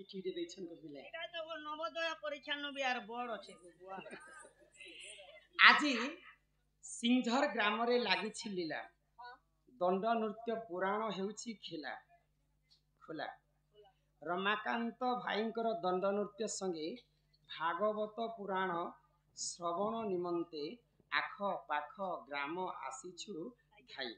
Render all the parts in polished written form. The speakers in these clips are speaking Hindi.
চিঠি ଦେଇଛନ୍ কবিলে এটা তো নবোদয় পরীক্ষা নবি আর বড় আছে বুয়া আজি সিংঝর গ্রামরে লাগিছি লীলা দণ্ড নৃত্য পুরাণ হেউছি খেলা খোলা রମାକାନ୍ତ ଭାଇଙ୍କର ଦଣ୍ଡ ନୃତ୍ୟ ସଙ୍ଗେ ଭାଗବତ ପୁରାଣ ଶ୍ରବଣ ନିମନ୍ତେ ଆଖ ପାଖ ଗ୍ରାମ ଆସିଛୁ ଭାଇ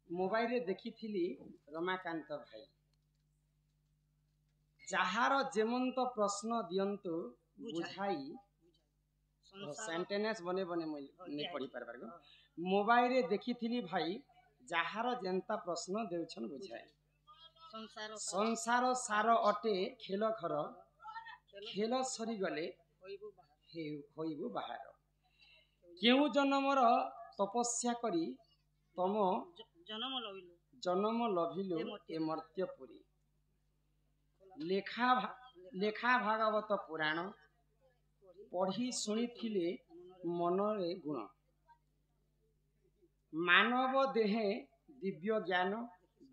ମୋବାଇଲରେ ଦେଖିଥିଲି ରମାକାନ୍ତ ଭାଇ ଯାହାର ଯେମନ୍ତ ପ୍ରଶ୍ନ ଦିଅନ୍ତୁ ବୁଝାଇ ସେଣ୍ଟେନ୍ସ ବନେ ବନେ ନେଇ ପଢି ପାରବାର ମୋବାଇଲରେ ଦେଖିଥିଲି ଭାଇ ଯାହାର ଯେନ୍ତା ପ୍ରଶ୍ନ ଦେଉଛନ୍ ବୁଝାଏ ସଂସାର ସାର ଅଟେ ଖେଳ ଘର ଖେଳ ସରିଗଲେ ହୋଇବୁ ବାହାର କେଉଁ ଜନ୍ମର ତପସ୍ୟା କରି ତମ ଜନ୍ମ ଲଭିଲୁ ଏ ମର୍ତ୍ତ୍ୟପୁରୀ ଲେଖା ଭାଗବତ ପୁରାଣ ପଢ଼ି ଶୁଣିଥିଲେ ମନରେ ଗୁଣ ମାନବ ଦେହେ ଦିବ୍ୟ ଜ୍ଞାନ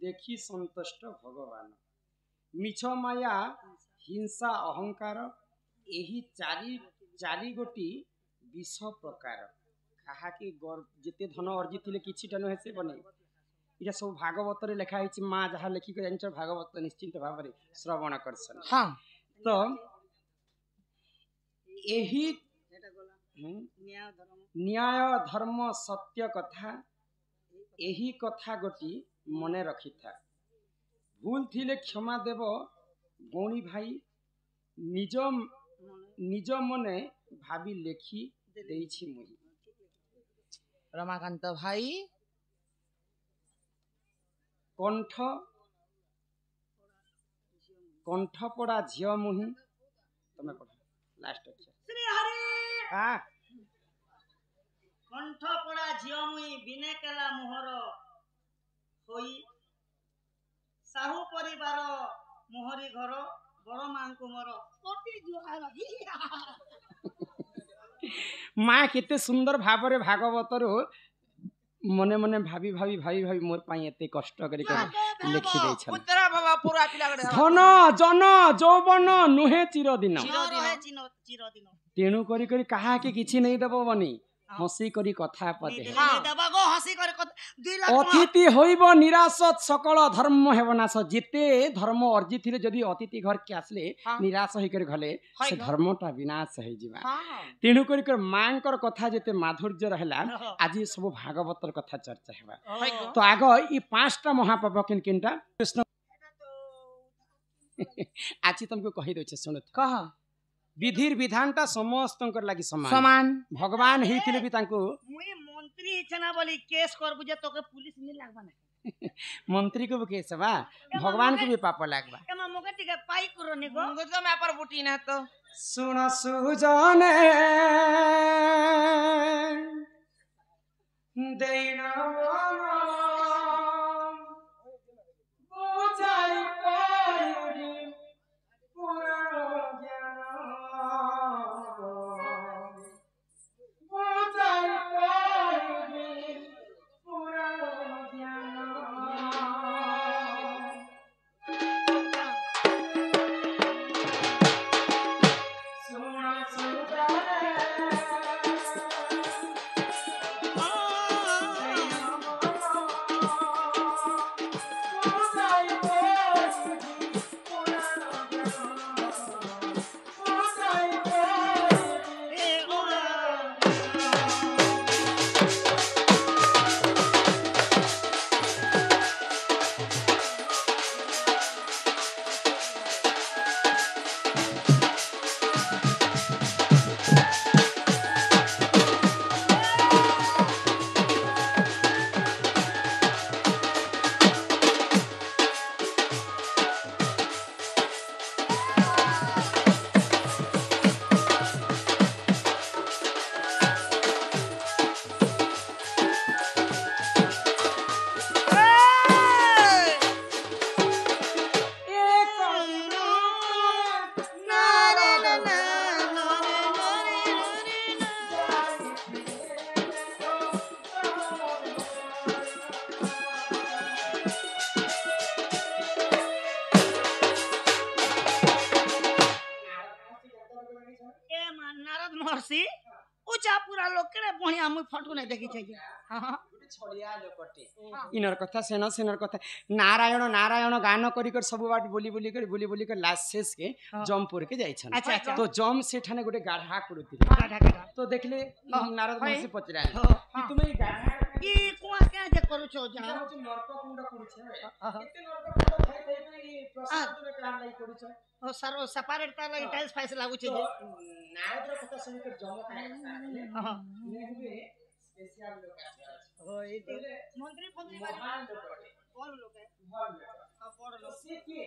ଦେଖି ସନ୍ତୁଷ୍ଟ ଭଗବାନ ମିଛ ମାୟା ହିଂସା ଅହଙ୍କାର ଏହି ଚାରି ଗୋଟି ବିଷ ପ୍ରକାର କାହାକି ଯେତେ ଧନ ଅର୍ଜିଥିଲେ କିଛିଟା ନୁହେଁ ସେ ବନେ এটা ସବୁ ଭାଗବତରେ ଲେଖା ହେଇଛି ମା ଯାହା ଲେଖିକି ଜାଣିଛ ଭାଗବତ ନିଶ୍ଚିନ୍ତ ଭାବରେ ଶ୍ରବଣ କରସନ୍ ହଁ ତ ଏହି ନ୍ୟାୟ ଧର୍ମ ସତ୍ୟ କଥା ଏହି କଥା ଗୋଟି ମନେ ରଖିଥା ଭୁଲ ଥିଲେ କ୍ଷମା ଦେବ ଭଉଣୀ ଭାଇ ନିଜ ମନେ ଭାବି ଲେଖି ଦେଇଛି ମୁହିଁ ରମାକାନ୍ତ ଭାଇ କଣ୍ଠ ପଡ଼ା ଝିଅ ମୁହିଁ ତମେ ପଢ ଲାଷ୍ଟ ଶ୍ରୀ ହରି କଣ୍ଠ ପଡ଼ା ଝିଅ ମୁହିଁ ବିନେ କେଲା ମୋହର ହୋଇ ସାହୁ ପରିବାର ମୋହରି ଘର ବଡ଼ ମାଙ୍କୁ ମୋର ମା କେତେ ସୁନ୍ଦର ଭାବରେ ଭାଗବତରୁ ମନେ ମନେ ଭାବି ମୋର ପାଇଁ ଏତେ କଷ୍ଟ କରି ଲେଖି ଦେଇଛନ୍ତି ଧନ ଜନ ଯୌବନ ନୁହେଁ ଚିରଦିନ ତେଣୁ କରି କାହାକି କିଛି ନେଇ ଦେବ ବନି ହସି କରି କଥା ପଦେ ଅତିଥି ହୋଇବ ନିରାଶ ସକଳ ଧର୍ମ ହେବ ନାଶ ଯେତେ ଧର୍ମ ଅର୍ଜିଥିଲେ ଯଦି ଅତିଥି ଘରକେ ଆସିଲେ ନିରାଶ ହେଇକରି ଗଲେ ସେ ଧର୍ମଟା ବିନାଶ ହେଇଯିବା ତେଣୁ କରି ମାଙ୍କର କଥା ଯେତେ ମାଧୁର୍ଯ୍ୟ ରହିଲା ଆଜି ସବୁ ଭାଗବତର କଥା ଚର୍ଚ୍ଚା ହେବା ତ ଆଗ ଇ ପାଞ୍ଚଟା ମହାପାପ କିନ୍ଟା କୃଷ୍ଣ ଆଜି ତମକୁ କହି ଦଉଛେ ଶୁଣ କହ विधिर विधानटा समस्तंकर लागि समान भगवान हेतिले भी तांको मुई मंत्री छना बोली केस करबु जे तोके पुलिस नि लागबा ना मंत्री को भी केस बा भगवान को भी पाप लागबा एमा मोके टिके पाई करो ने गो तो मैं पर बुटी ना तो सुन सुजने देना बुझाई पाई महर्षि उचा पूरा लोग केड़े बढ़िया मुई फोटो नहीं देखी छै हां छड़िया लोकटे इनर कथा सेनर कथा नारायण नारायण गान करी कर सब बाट बोली कर लास्ट शेष के जमपुर के जाई छन अच्छा तो जम से ठाने गोटे गाढ़ा करूती गाढ़ा तो देखले नारद महर्षि पचरा कि तुम ई गाढ़ा की कुआ के जे करू छो जा नरक कुंड करू छे एते नरक कुंड खाई खाई ई प्रसाद में कान लाई करू छे ओ सर्व सेपरेट तार लगी टाइल्स फाइल्स लागू छे जे नारद कथा सुन के जम का हां ने स्पेशल लोग ओ ये मंत्री महान लोग कौन लोग है बड़ लोग से के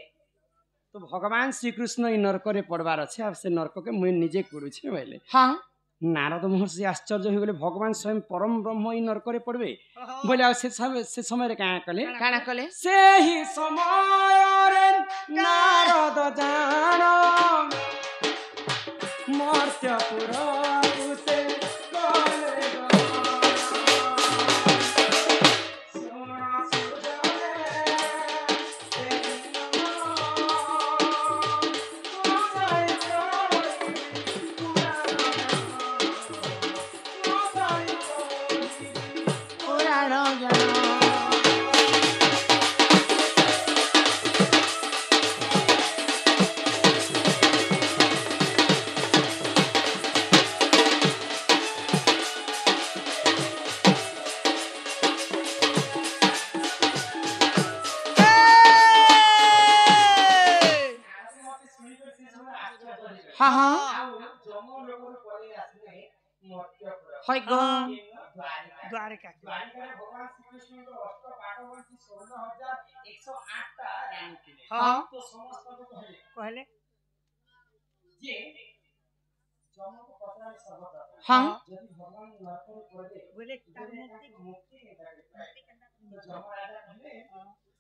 तो भगवान श्री कृष्ण ई नरक रे पड़वार अछि अब से नरक के मुई निजे करू छे बोले हां नारद महर्षि आश्चर्य हो गेले भगवान स्वयं परम ब्रह्म ई नरक रे पड़बे बोले आ से समय रे काना कले से ही समय रे नारद जानो मर्त्यपुर उसे द्वारिका भगवान श्री कृष्ण को अष्ट पाटवंशी 16108 टा रानी थे हां तो समस्त को कहले जे जम को पत्रा में सर्वत्र हां यदि भगवान नरक में पड़ गए बोले मुक्ति नहीं तो जम राजा कहले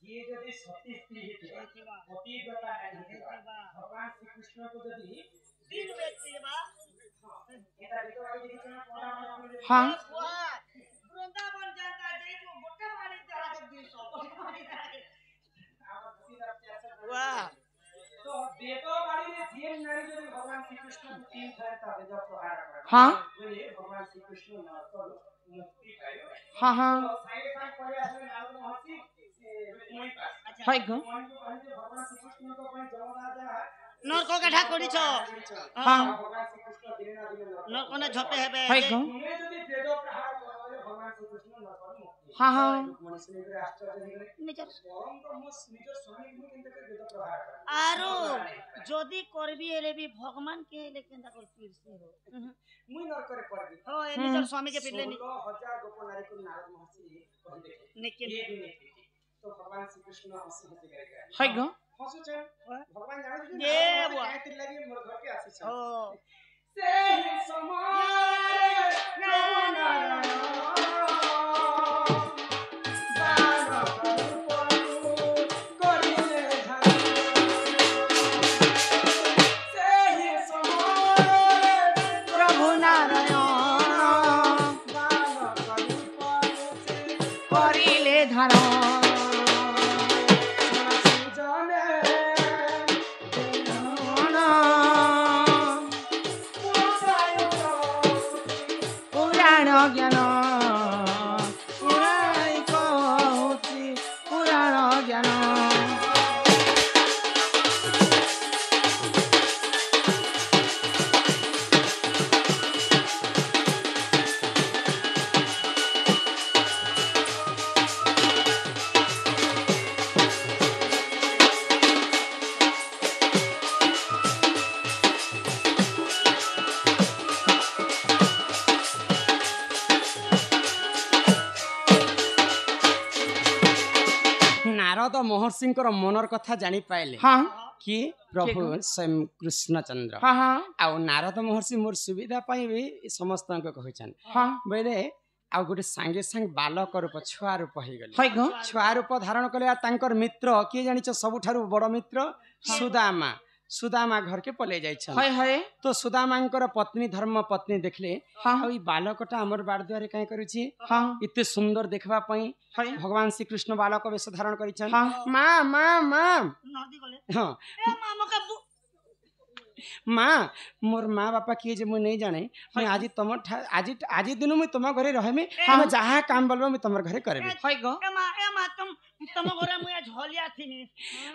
ये यदि सती स्त्री है पतिव्रता नहीं है भगवान श्री कृष्ण को यदि दिन व्यक्ति बा एटा देखो आई देखि ना हां वृंदावन जनता जई जो मोटा मारी तरह के 200 मारी तरह के वाह तो देखो बाड़ी ने जेल नारी जो भगवान श्री कृष्ण तीन थारे ता जब प्रहार कर हां बोले भगवान श्री कृष्ण नरक मुक्ति पायो हां हां तो साइड साइड पड़े आसे नारद महर्षि रुक्मिणी पास हाय गो भगवान श्री कृष्ण को अपने जमराजा नरक का ठाकुरी छ हां भगवान श्री कृष्ण दिन ना दिन नरक ने झपे हेबे हाय गो तुमे जदी वेद प्रहार करले भगवान श्री कृष्ण नरक मुक्ति हां हां मनुष्य ने आश्चर्य हेले निजर परम ब्रह्म निजर स्वामी को केनते वेद प्रहार कर आरो जदी करबी एले भी भगवान के एले केनता कर पीर से हो मुई नरक रे पड़बी हो ए निजर स्वामी के पीरले नि 16000 गोप नारी को नारद महर्षि कहि देखे ये भी नहीं तो भगवान श्री कृष्ण हंसी हंसी करे हाय गो हंसु छ भगवान जाने ये गायत्री लगी मोर घर के आसी छ ओ से समय नारायण नारद महर्षि मनर कथा जानी पाइले हाँ कि प्रभु स्वयं कृष्ण चंद्र हाँ हाँ आ नारद महर्षि मोर सुविधा पाई भी समस्त को कहिछन हाँ बेले आ गोटे संगे संग बालक रूप छुआ रूप हो गले छुआ रूप धारण कले तांकर मित्र किए जानिछ सबुठारु बड़ मित्र सुदामा सुदामा घर के पले जाय तो सुदामा पत्नी धर्म पत्नी देखले हाँ ई बालकटा हमर बाड़ द्वारे काहे करूची हाँ इते सुंदर देखबा पई भगवान श्री कृष्ण बालक वेश धारण करिछन हाँ मां मां मां नदी गले हां ए मां मका माँ मोर माँ बापा किए जे मुझे नहीं जाने मैं आज तुम आज दिन मुझे तुम घरे रहमी तुम जहाँ काम बोलबो मैं तुम घरे करबी होय गो ए मा तुम घरे मुया झोलिया थी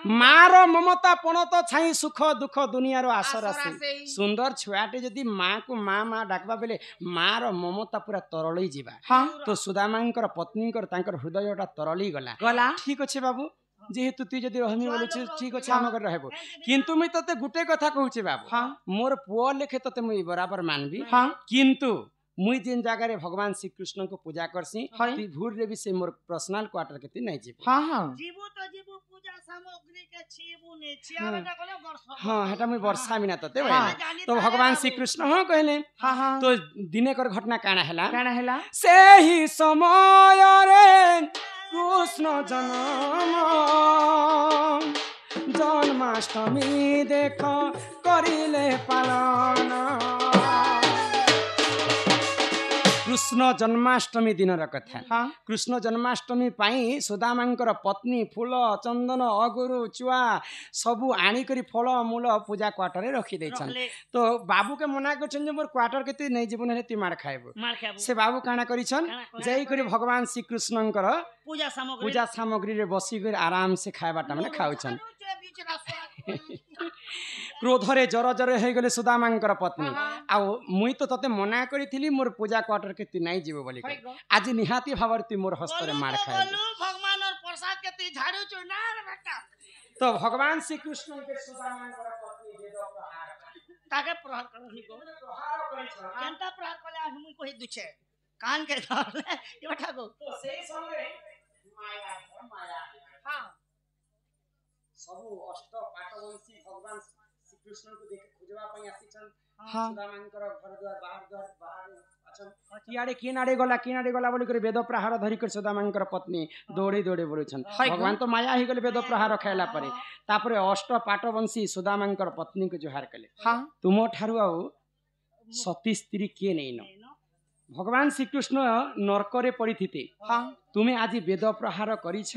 मार ममता पण तो छाई सुख दुख दुनिया रो आसर आसे सुंदर छुआटे जदि माँ को माँ माँ डाकबा बेले मार ममता पूरा तरली जीवा तो सुदामांकर पत्नीकर तांकर हृदयटा तरली गला ठीक अच्छे बाबू जेहेतु तु जदि रहमी बोलुछ ठीक अच्छे हम घर रहबो किंतु मुई तते गुटे कथा कहूचे बाबू मोर पुओ लेखे तते मुई बराबर मानबी किंतु मुई जेन जगह रे भगवान श्री कृष्ण को पूजा करसी ती भूर रे भी से मोर पर्सनल क्वार्टर केती नहीं जीव जीवो तो जीवो पूजा सामग्री के छीबू ने छियारटा कोले वर्ष हां हेटा मुई वर्षा बिना तते तो भगवान श्री कृष्ण हां कहले तो दिने कर घटना काना हैला से ही समय रे कृष्ण जन्म जन्माष्टमी देख करिले पालन कृष्ण जन्माष्टमी दिन कथा कृष्ण जन्माष्टमी पाई सुदामांकर पत्नी फूल चंदन अगुरु चुआ सबू आनिकरी फल मूल पूजा क्वार्टर रे रखी देछन तो बाबू के मना करछन जे मोर क्वार्टर के नहीं जीवन रे ती मार खाइबो से बाबू काना करिछन जई करी भगवान श्री कृष्णंकर पूजा सामग्री रे बसी कर आराम से खाइबाटा माने खाउछन क्रोधरे जर जर हो गले सुदामांकर पत्नी आ मुई तो तते मना करी मोर पूजा क्वार्टर के ती नहीं जीव बोली आज निहाती भावर ती मोर हस्त रे मार खाए भगवान और प्रसाद के ती झाड़ू चो ना रे बेटा तो भगवान श्री कृष्ण के सुदामांकर पत्नी जे दो प्रहार ताके प्रहार करनी को प्रहार करै छ केनता प्रहार कले आज मुई कहि दुछे कान के धरले ये बेटा को तो सेही समय माया हां सबु अष्ट पाटवंशी भगवान श्री कृष्ण को देख खोजवा पई आसीछन सुदामांकर घर द्वार बाहर अछन याडे किनाडे गला बोली कर वेद प्रहार धरि कर सुदामांकर पत्नी दौड़ी बोलुछन भगवान तो माया ही गले वेद प्रहार खाइला परे तापरे अष्ट पाटवंशी सुदामांकर पत्नी को जोहार कले तुमो ठारु आउ सती स्त्री के नैनो भगवान श्री कृष्ण नरक रे पड़िथिते तुमे आज वेद प्रहार करिछ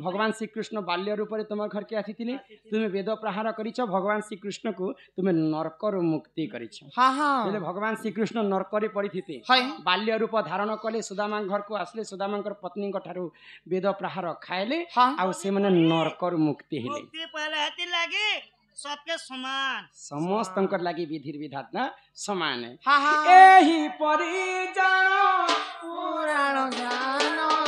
भगवान श्री कृष्ण बाल्य रूप रे तुम घर के आसीथिले तुमे वेद प्रहार करिछ भगवान श्री कृष्ण को तुमे नरक रो मुक्ति करिछ बोले भगवान श्री कृष्ण नरक रे पड़िथिते बाल्य रूप धारण कले सुदामा घर को आसले सुदामांकर पत्नी ठारू वेद प्रहार खाइले आ से माने नरक रो मुक्ति हेले मुक्ति पहले हेति लागे सबके समान समस्तंकर लागि विधि विधान समान है एही परि जानो पुराण ज्ञान